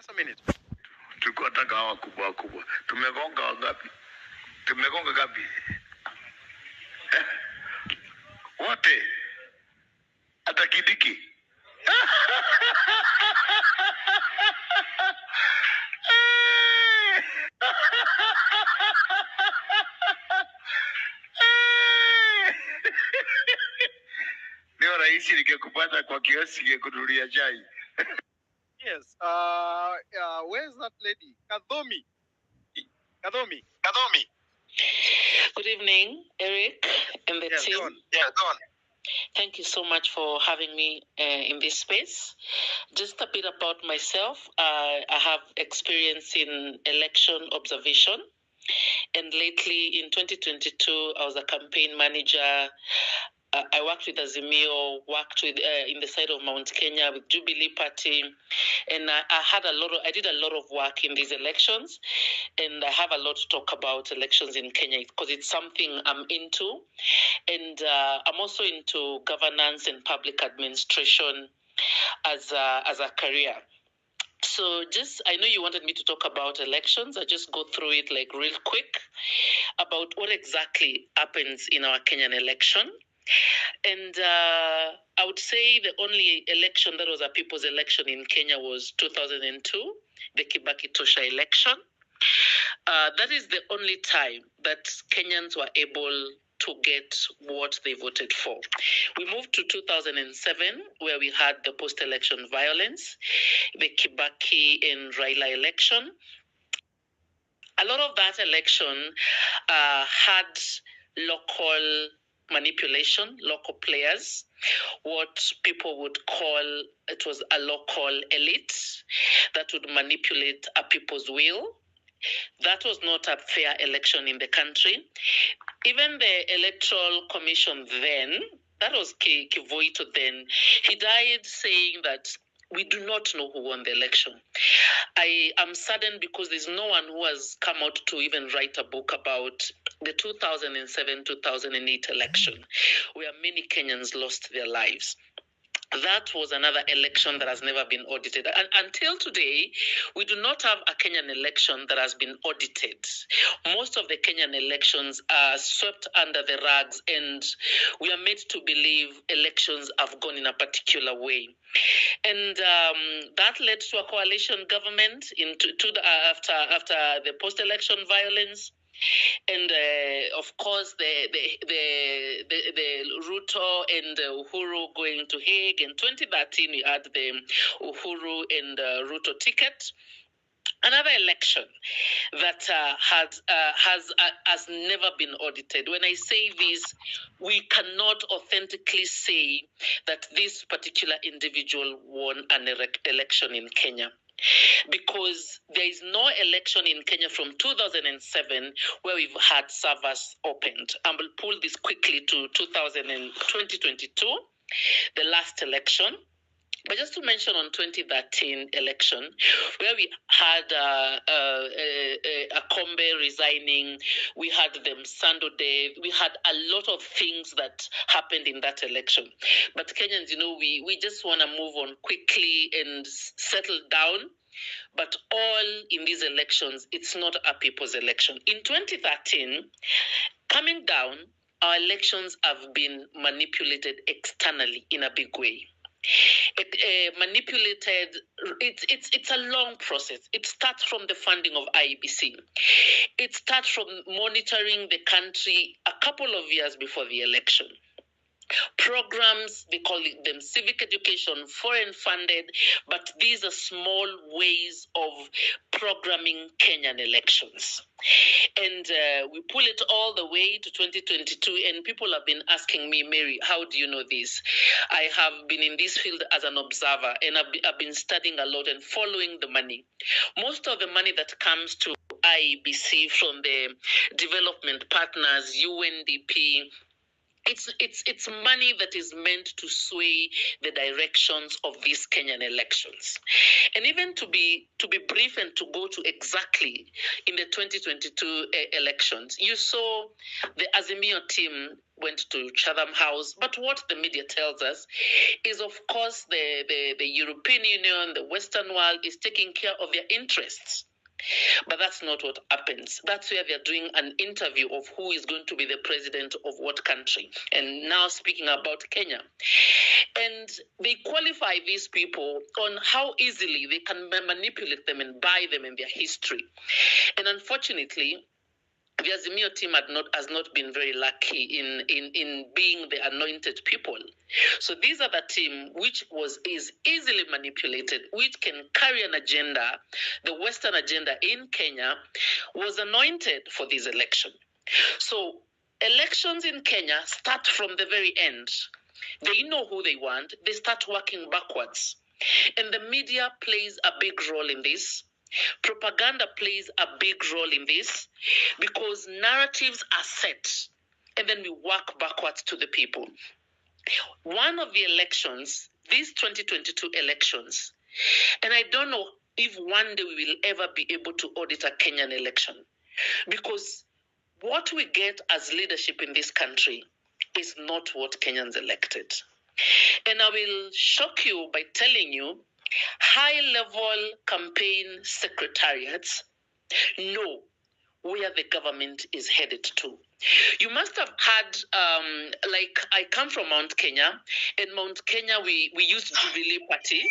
Just a minute. Tulikuwa taka hawa kubwa kubwa. Tumegonga wangapi? Tumegonga gapi? Wote. Hata Kidiki. Leo rahisi nikikupata kwa kiasi kikunulia chai. Yes. Where's that lady? Kadhomi. Good evening, Eric and the team. Go on. Yeah, go on. Thank you so much for having me in this space. Just a bit about myself. I have experience in election observation. And lately, in 2022, I was a campaign manager. I worked with Azimio, worked with in the side of Mount Kenya with Jubilee Party, and I did a lot of work in these elections, and I have a lot to talk about elections in Kenya because it's something I'm into, and I'm also into governance and public administration as a career. So I know you wanted me to talk about elections. I just go through it like real quick about what exactly happens in our Kenyan election. And I would say the only election that was a people's election in Kenya was 2002, the Kibaki Tosha election. That is the only time that Kenyans were able to get what they voted for. We moved to 2007, where we had the post-election violence, the Kibaki and Raila election. A lot of that election had local manipulation, local players, what people would call, it was a local elite that would manipulate a people's will. That was not a fair election in the country. Even the Electoral Commission then, that was Kivoito then, he died saying that we do not know who won the election. I am saddened because there's no one who has come out to even write a book about the 2007-2008 election, where many Kenyans lost their lives. That was another election that has never been audited. And until today, we do not have a Kenyan election that has been audited. Most of the Kenyan elections are swept under the rugs, and we are made to believe elections have gone in a particular way. And that led to a coalition government after the post-election violence. And of course, the Ruto and Uhuru going to Hague. In 2013, we had the Uhuru and Ruto ticket. Another election that has never been audited. When I say this, we cannot authentically say that this particular individual won an election in Kenya, because there is no election in Kenya from 2007 where we've had servers opened. And we'll pull this quickly to 2022, the last election. But just to mention on 2013 election, where we had Akombe resigning, we had them Sando Day, we had a lot of things that happened in that election. But Kenyans, we just want to move on quickly and settle down. But all in these elections, it's not a people's election. In 2013, coming down, our elections have been manipulated externally in a big way. Manipulated, it's a long process. It starts from the funding of IEBC. It starts from monitoring the country a couple of years before the election. Programs, they call them civic education, foreign funded, but these are small ways of programming Kenyan elections. And we pull it all the way to 2022, and people have been asking me, Mary, how do you know this? I have been in this field as an observer, and I've been studying a lot and following the money. Most of the money that comes to IEBC from the development partners, UNDP, It's money that is meant to sway the directions of these Kenyan elections. And even to be brief and to go to exactly in the 2022 elections, you saw the Azimio team went to Chatham House, but what the media tells us is, of course, the European Union, the Western world is taking care of their interests. But that's not what happens. That's where they're doing an interview of who is going to be the president of what country. And now speaking about Kenya. And they qualify these people on how easily they can manipulate them and buy them in their history. And unfortunately, the Azimio team has not been very lucky in being the anointed people. So these are the team which is easily manipulated, which can carry an agenda, the Western agenda in Kenya, was anointed for this election. So elections in Kenya start from the very end. They know who they want. They start working backwards. And the media plays a big role in this. Propaganda plays a big role in this because narratives are set and then we work backwards to the people. One of the elections, these 2022 elections, and I don't know if one day we will ever be able to audit a Kenyan election, because what we get as leadership in this country is not what Kenyans elected. And I will shock you by telling you, high-level campaign secretariats know where the government is headed to. You must have had, I come from Mount Kenya. In Mount Kenya, we used Jubilee Party.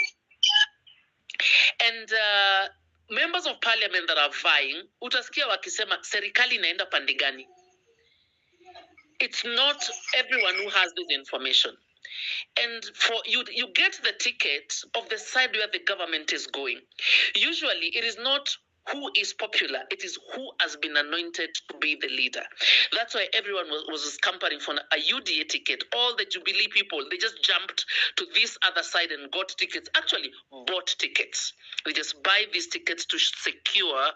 And members of parliament that are vying, utasikia wakisema, serikali inaenda pande gani? It's not everyone who has this information. And for you get the ticket of the side where the government is going. Usually, it is not who is popular, it is who has been anointed to be the leader. That's why everyone was scampering for a UDA ticket. All the Jubilee people, they just jumped to this other side and got tickets. Actually, bought tickets. They just buy these tickets to secure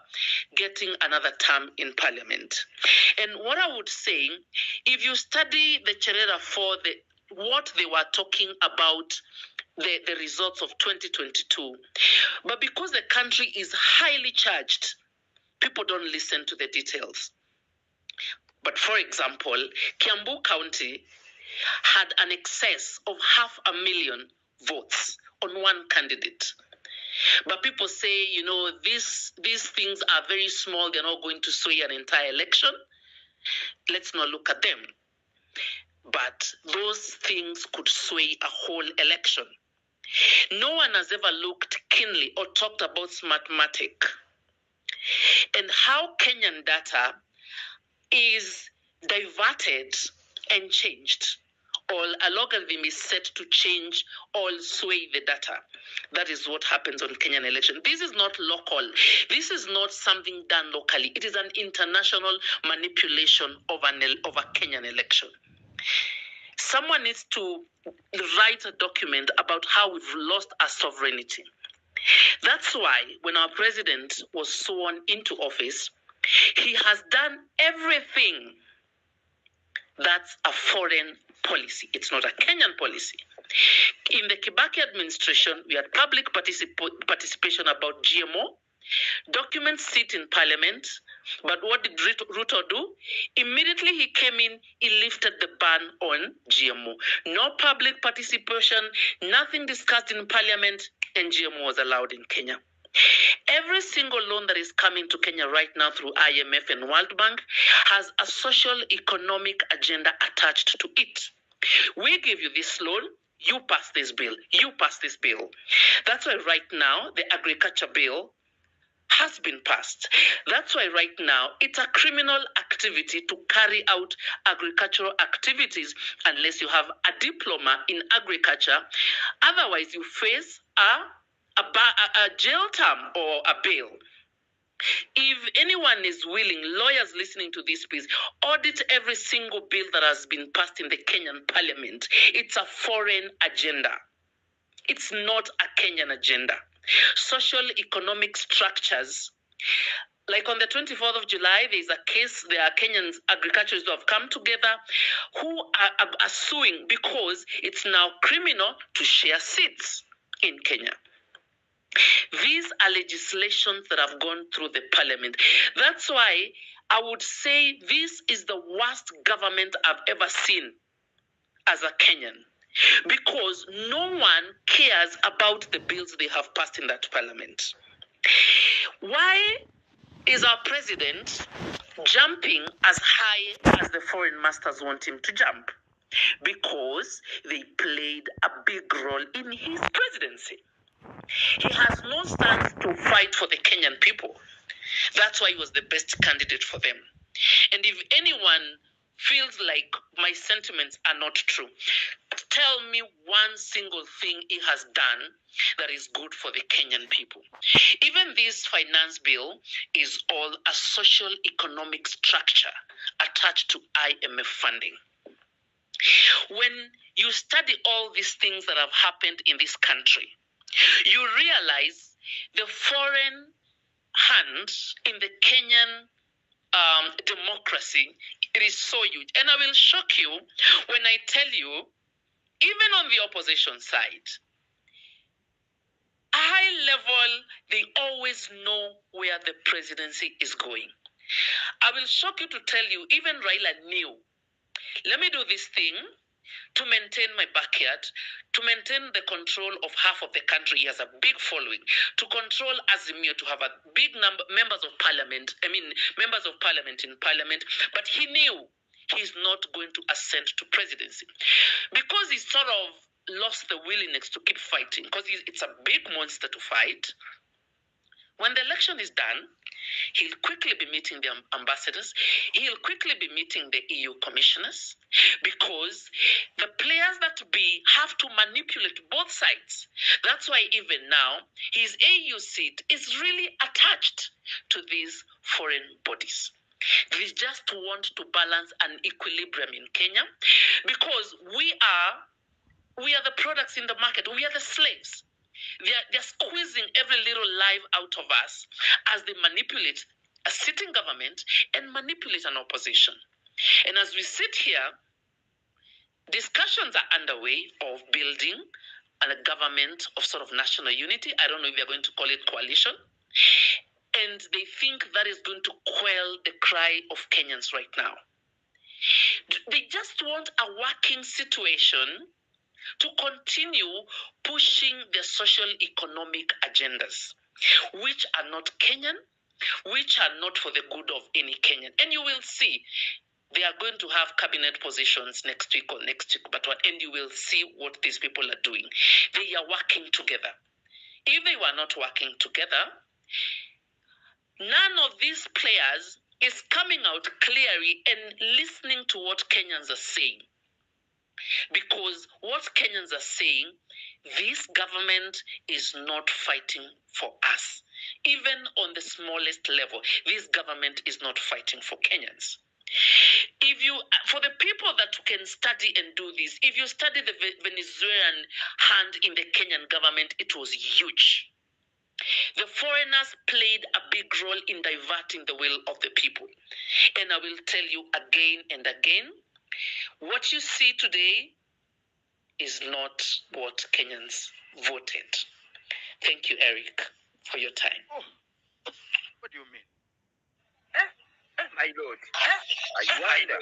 getting another term in parliament. And what I would say, if you study the Cherera for what they were talking about, the results of 2022. But because the country is highly charged, people don't listen to the details. But for example, Kiambu County had an excess of 500,000 votes on one candidate. But people say, these things are very small. They're not going to sway an entire election. Let's not look at them. But those things could sway a whole election. No one has ever looked keenly or talked about Smartmatic and how Kenyan data is diverted and changed. Or a logarithm is set to change or sway the data. That is what happens on Kenyan election. This is not local. This is not something done locally. It is an international manipulation of a Kenyan election. Someone needs to write a document about how we've lost our sovereignty. That's why when our president was sworn into office, he has done everything that's a foreign policy. It's not a Kenyan policy. In the Kibaki administration, we had public participation about GMO. Documents sit in parliament, but what did Ruto do? Immediately he came in, he lifted the ban on GMO. No public participation, nothing discussed in parliament, and GMO was allowed in Kenya. Every single loan that is coming to Kenya right now through IMF and World Bank has a social economic agenda attached to it. We give you this loan, you pass this bill, you pass this bill. That's why right now the agriculture bill has been passed. That's why right now it's a criminal activity to carry out agricultural activities unless you have a diploma in agriculture. Otherwise, you face a jail term or a bail. If anyone is willing, lawyers listening to this, please audit every single bill that has been passed in the Kenyan parliament. It's a foreign agenda. It's not a Kenyan agenda. Social economic structures Like on the 24th of July, there is a case. There are Kenyans agriculturists who have come together who are suing because it's now criminal to share seeds in Kenya. These are legislations that have gone through the parliament. That's why I would say this is the worst government I've ever seen as a Kenyan, because no one cares about the bills they have passed in that parliament. Why is our president jumping as high as the foreign masters want him to jump? Because they played a big role in his presidency. He has no stance to fight for the Kenyan people. That's why he was the best candidate for them. And if anyone feels like my sentiments are not true, tell me one single thing he has done that is good for the Kenyan people. Even this finance bill is all a social economic structure attached to IMF funding. When you study all these things that have happened in this country, you realize the foreign hand in the Kenyan democracy, it is so huge. And I will shock you when I tell you, even on the opposition side, a high level, they always know where the presidency is going. I will shock you to tell you, even Raila knew, let me do this thing to maintain my backyard, to maintain the control of half of the country. He has a big following. To control Azimio, to have a big number members of parliament in parliament. But he knew he's not going to ascend to presidency because he sort of lost the willingness to keep fighting, because it's a big monster to fight. When the election is done, he'll quickly be meeting the ambassadors. He'll quickly be meeting the EU commissioners, because the players that be have to manipulate both sides. That's why even now, his AU seat is really attached to these foreign bodies. They just want to balance an equilibrium in Kenya, because we are the products in the market. We are the slaves. They're squeezing every little life out of us as they manipulate a sitting government and manipulate an opposition. And as we sit here, discussions are underway of building a government of sort of national unity. I don't know if they're going to call it coalition. And they think that is going to quell the cry of Kenyans right now. They just want a working situation to continue pushing their social economic agendas, which are not Kenyan, which are not for the good of any Kenyan. And you will see, they are going to have cabinet positions next week or next week, and you will see what these people are doing. They are working together. If they were not working together, none of these players is coming out clearly and listening to what Kenyans are saying. Because what Kenyans are saying, this government is not fighting for us. Even on the smallest level, this government is not fighting for Kenyans. For the people that can study and do this, if you study the Venezuelan hand in the Kenyan government, it was huge. The foreigners played a big role in diverting the will of the people. And I will tell you again and again, what you see today is not what Kenyans voted. Thank you, Eric, for your time. Oh, what do you mean? My Lord. I wonder.